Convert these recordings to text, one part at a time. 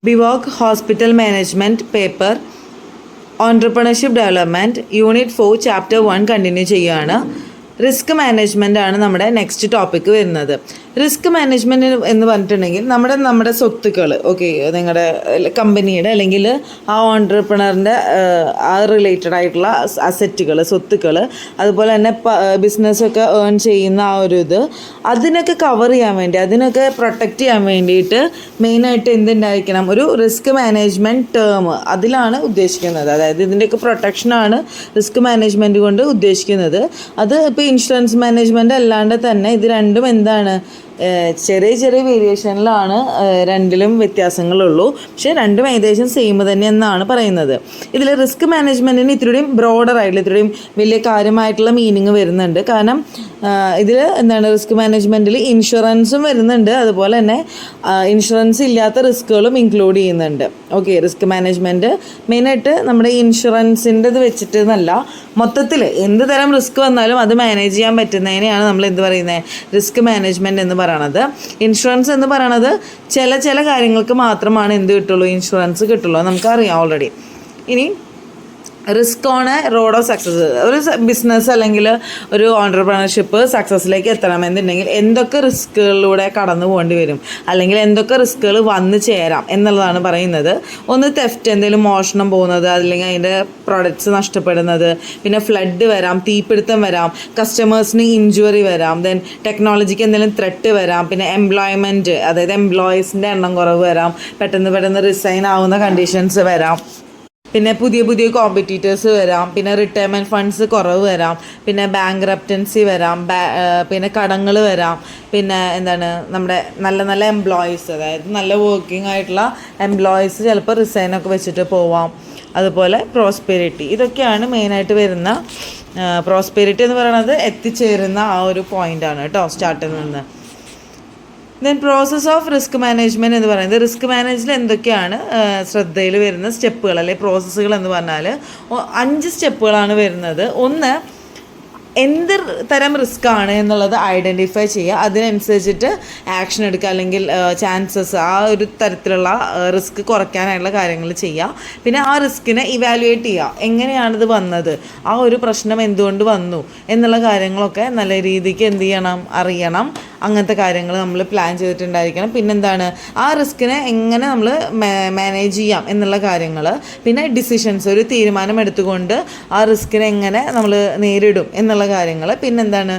BVoc hospital management paper entrepreneurship development unit 4 chapter 1 continue ചെയ്യുകയാണ്. Risk management ആണ് നമ്മുടെ next topic വരുന്നത്. Risk management എന്ന് പറഞ്ഞിട്ടുണ്ടെങ്കിൽ നമ്മുടെ സ്വത്തുക്കൾ, ഓക്കെ, നിങ്ങളുടെ കമ്പനിയുടെ അല്ലെങ്കിൽ ആ ഓൺട്രപ്രണറിൻ്റെ ആ റിലേറ്റഡ് ആയിട്ടുള്ള അസറ്റുകൾ, സ്വത്തുക്കൾ, അതുപോലെ തന്നെ ബിസിനസ്സൊക്കെ ഏൺ ചെയ്യുന്ന ആ ഒരു ഇത്, അതിനൊക്കെ കവർ ചെയ്യാൻ വേണ്ടി, അതിനൊക്കെ പ്രൊട്ടക്റ്റ് ചെയ്യാൻ വേണ്ടിയിട്ട് മെയിനായിട്ട് എന്തുണ്ടായിരിക്കണം, ഒരു റിസ്ക് മാനേജ്മെൻറ്റ് ടേം അതിലാണ് ഉദ്ദേശിക്കുന്നത്. അതായത് ഇതിൻ്റെയൊക്കെ പ്രൊട്ടക്ഷനാണ് റിസ്ക് മാനേജ്മെൻറ്റ് കൊണ്ട് ഉദ്ദേശിക്കുന്നത്. അത് ഇപ്പോൾ ഇൻഷുറൻസ് മാനേജ്മെൻറ്റ് അല്ലാണ്ട് തന്നെ ഇത് രണ്ടും എന്താണ്, ചെറിയ ചെറിയ വേരിയേഷനിലാണ് രണ്ടിലും വ്യത്യാസങ്ങളുള്ളൂ. പക്ഷേ രണ്ടും ഏകദേശം സെയിം തന്നെ എന്നാണ് പറയുന്നത്. ഇതിൽ റിസ്ക് മാനേജ്മെൻറ്റിന് ഇത്തിരിയും ബ്രോഡറായിട്ടുള്ള, ഇത്തിരിയും വലിയ കാര്യമായിട്ടുള്ള മീനിങ് വരുന്നുണ്ട്. കാരണം ഇതിൽ എന്താണ്, റിസ്ക് മാനേജ്മെൻറ്റിൽ ഇൻഷുറൻസും വരുന്നുണ്ട്, അതുപോലെ തന്നെ ഇൻഷുറൻസ് ഇല്ലാത്ത റിസ്ക്കുകളും ഇൻക്ലൂഡ് ചെയ്യുന്നുണ്ട്. ഓക്കെ, റിസ്ക് മാനേജ്മെൻറ്റ് മെയിനായിട്ട് നമ്മുടെ ഇൻഷുറൻസിൻ്റെത് വെച്ചിട്ട് എന്നല്ല, മൊത്തത്തിൽ എന്ത് തരം റിസ്ക് വന്നാലും അത് മാനേജ് ചെയ്യാൻ പറ്റുന്നതിനെയാണ് നമ്മൾ എന്ത് പറയുന്നത്, റിസ്ക് മാനേജ്മെൻറ്റ് എന്ന് പറയുന്നത്. ഇൻഷുറൻസ് എന്ന് പറയുന്നത് ചില കാര്യങ്ങൾക്ക് മാത്രമാണ് എന്ത് കിട്ടുള്ളൂ, ഇൻഷുറൻസ് കിട്ടുള്ളൂ, നമുക്കറിയാം ഓൾറെഡി. ഇനി risk on A road of success, ഒരു ബിസിനസ് അല്ലെങ്കിൽ ഒരു ഓൺട്രപ്രണർഷിപ്പ് സക്സസ്സിലേക്ക് എത്തണമെന്നുണ്ടെങ്കിൽ എന്തൊക്കെ റിസ്ക്കുകളിലൂടെ കടന്നു പോകേണ്ടി വരും, അല്ലെങ്കിൽ എന്തൊക്കെ റിസ്ക്കുകൾ വന്നു ചേരാം എന്നുള്ളതാണ് പറയുന്നത്. ഒന്ന് തെഫ്റ്റ്, എന്തെങ്കിലും മോഷണം പോകുന്നത്, അല്ലെങ്കിൽ അതിൻ്റെ പ്രൊഡക്ട്സ് നഷ്ടപ്പെടുന്നത്, പിന്നെ ഫ്ലഡ് വരാം, തീപിടുത്തം വരാം, കസ്റ്റമേഴ്സിന് ഇഞ്ചുറി വരാം, ദെൻ ടെക്നോളജിക്ക് എന്തെങ്കിലും ത്രെട്ട് വരാം, പിന്നെ എംപ്ലോയ്മെൻറ്റ്, അതായത് എംപ്ലോയീസിൻ്റെ എണ്ണം കുറവ് വരാം, പെട്ടെന്ന് റിസൈൻ ആവുന്ന കണ്ടീഷൻസ് വരാം, പിന്നെ പുതിയ കോമ്പറ്റീറ്റേഴ്സ് വരാം, പിന്നെ റിട്ടയർമെൻറ്റ് ഫണ്ട്സ് കുറവ് വരാം, പിന്നെ ബാങ്ക്റപ്റ്റൻസി വരാം, പിന്നെ കടങ്ങൾ വരാം, പിന്നെ എന്താണ്, നമ്മുടെ നല്ല എംപ്ലോയീസ്, അതായത് നല്ല വർക്കിംഗ് ആയിട്ടുള്ള എംപ്ലോയീസ് ചിലപ്പോൾ റിസൈനൊക്കെ വെച്ചിട്ട് പോവാം. അതുപോലെ പ്രോസ്പെരിറ്റി, ഇതൊക്കെയാണ് മെയിനായിട്ട് വരുന്ന. പ്രോസ്പെരിറ്റി എന്ന് പറയുന്നത് എത്തിച്ചേരുന്ന ആ ഒരു പോയിൻ്റാണ് കേട്ടോ, സ്റ്റാർട്ടിൽ നിന്ന്. Then process of risk management എന്ന് പറയുന്നത്, റിസ്ക് മാനേജ്മെൻറ്റിൽ എന്തൊക്കെയാണ് ശ്രദ്ധയിൽ വരുന്ന സ്റ്റെപ്പുകൾ അല്ലെങ്കിൽ പ്രോസസ്സുകൾ എന്ന് പറഞ്ഞാൽ 5 സ്റ്റെപ്പുകളാണ് വരുന്നത്. ഒന്ന്, എന്ത് തരം റിസ്ക് ആണ് എന്നുള്ളത് ഐഡൻറ്റിഫൈ ചെയ്യുക, അതിനനുസരിച്ചിട്ട് ആക്ഷൻ എടുക്കുക, അല്ലെങ്കിൽ ചാൻസസ്, ആ ഒരു തരത്തിലുള്ള റിസ്ക് കുറയ്ക്കാനായിട്ടുള്ള കാര്യങ്ങൾ ചെയ്യുക. പിന്നെ ആ റിസ്കിനെ ഇവാലുവേറ്റ് ചെയ്യുക, എങ്ങനെയാണിത് വന്നത്, ആ ഒരു പ്രശ്നം എന്തുകൊണ്ട് വന്നു എന്നുള്ള കാര്യങ്ങളൊക്കെ നല്ല രീതിക്ക് എന്ത് ചെയ്യണം, അറിയണം. അങ്ങനത്തെ കാര്യങ്ങൾ നമ്മൾ പ്ലാൻ ചെയ്തിട്ടുണ്ടായിരിക്കണം. പിന്നെന്താണ്, ആ റിസ്കിനെ എങ്ങനെ നമ്മൾ മാനേജ് ചെയ്യാം എന്നുള്ള കാര്യങ്ങൾ. പിന്നെ ഡിസിഷൻസ്, ഒരു തീരുമാനം എടുത്തുകൊണ്ട് ആ റിസ്കിനെ എങ്ങനെ നമ്മൾ നേരിടും എന്നുള്ള കാര്യങ്ങൾ. പിന്നെന്താണ്,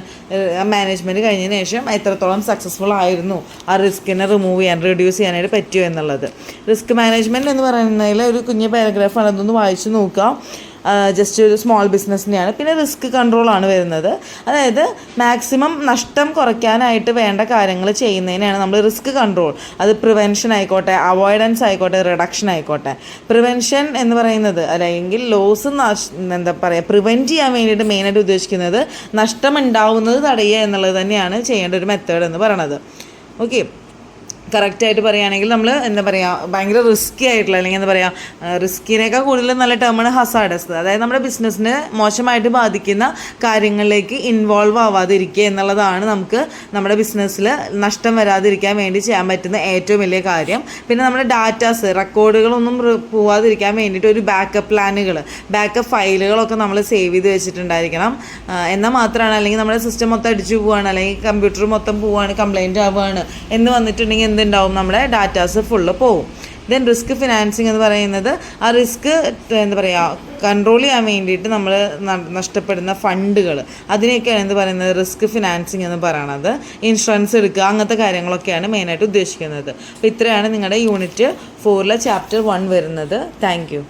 മാനേജ്മെൻറ്റ് കഴിഞ്ഞതിന് ശേഷം എത്രത്തോളം സക്സസ്ഫുൾ ആയിരുന്നു, ആ റിസ്കിനെ റെഡ്യൂസ് ചെയ്യാനായിട്ട് പറ്റുമോ എന്നുള്ളത്. റിസ്ക് മാനേജ്മെൻറ്റ് എന്ന് പറയുന്നതിൽ ഒരു കുഞ്ഞ് പാരഗ്രാഫാണ്, അതൊന്ന് വായിച്ച് നോക്കാം. ജസ്റ്റ് ഒരു സ്മോൾ ബിസിനസ്സിനെയാണ്. പിന്നെ റിസ്ക് കൺട്രോളാണ് വരുന്നത്, അതായത് മാക്സിമം നഷ്ടം കുറയ്ക്കാനായിട്ട് വേണ്ട കാര്യങ്ങൾ ചെയ്യുന്നതിനാണ് നമ്മൾ റിസ്ക് കൺട്രോൾ. അത് പ്രിവെൻഷൻ ആയിക്കോട്ടെ, അവോയ്ഡൻസ് ആയിക്കോട്ടെ, റിഡക്ഷൻ ആയിക്കോട്ടെ. പ്രിവെൻഷൻ എന്ന് പറയുന്നത്, അല്ലെങ്കിൽ ലോസ് എന്താ പറയുക, പ്രിവെൻറ്റ് ചെയ്യാൻ വേണ്ടിയിട്ട് മെയിനായിട്ട് ഉദ്ദേശിക്കുന്നത് നഷ്ടം ഉണ്ടാവുന്നത് തടയുക എന്നുള്ളത് തന്നെയാണ് ചെയ്യേണ്ട ഒരു മെത്തേഡ് എന്ന് പറയണത്. ഓക്കെ, കറക്റ്റായിട്ട് പറയുകയാണെങ്കിൽ നമ്മൾ എന്താ പറയുക, ഭയങ്കര റിസ്ക്കി ആയിട്ടുള്ള, അല്ലെങ്കിൽ എന്താ പറയുക, റിസ്കിനേക്കാൾ കൂടുതൽ നല്ല ടേമാണ് ഹസാഡസ്. അതായത് നമ്മുടെ ബിസിനസ്സിന് മോശമായിട്ട് ബാധിക്കുന്ന കാര്യങ്ങളിലേക്ക് ഇൻവോൾവ് ആവാതിരിക്കുക എന്നുള്ളതാണ് നമുക്ക് നമ്മുടെ ബിസിനസ്സിൽ നഷ്ടം വരാതിരിക്കാൻ വേണ്ടി ചെയ്യാൻ പറ്റുന്ന ഏറ്റവും വലിയ കാര്യം. പിന്നെ നമ്മുടെ ഡാറ്റാസ്, റെക്കോർഡുകളൊന്നും പോവാതിരിക്കാൻ വേണ്ടിയിട്ട് ഒരു ബാക്കപ്പ് പ്ലാനുകൾ, ബാക്കപ്പ് ഫയലുകളൊക്കെ നമ്മൾ സേവ് ചെയ്ത് വെച്ചിട്ടുണ്ടായിരിക്കണം. എന്നാൽ മാത്രമാണ്, അല്ലെങ്കിൽ നമ്മുടെ സിസ്റ്റം മൊത്തം അടിച്ചു പോവുകയാണ്, അല്ലെങ്കിൽ കമ്പ്യൂട്ടർ മൊത്തം പോവുകയാണ്, കംപ്ലൈൻറ്റ് ആവുകയാണ് എന്ന് വന്നിട്ടുണ്ടെങ്കിൽ എന്തുണ്ടാവും, നമ്മുടെ ഡാറ്റാസ് ഫുള്ള് പോവും. ദെൻ റിസ്ക് ഫിനാൻസിങ് എന്ന് പറയുന്നത്, ആ റിസ്ക് എന്താ പറയുക, കൺട്രോൾ ചെയ്യാൻ വേണ്ടിയിട്ട് നമ്മൾ നഷ്ടപ്പെടുന്ന ഫണ്ടുകൾ, അതിനെയൊക്കെയാണ് എന്ത് പറയുന്നത്, റിസ്ക് ഫിനാൻസിങ് എന്ന് പറയണത്. ഇൻഷുറൻസ് എടുക്കുക, അങ്ങനത്തെ കാര്യങ്ങളൊക്കെയാണ് മെയിനായിട്ട് ഉദ്ദേശിക്കുന്നത്. അപ്പോൾ ഇത്രയാണ് നിങ്ങളുടെ യൂണിറ്റ് 4 ചാപ്റ്റർ 1 വരുന്നത്. Thank you.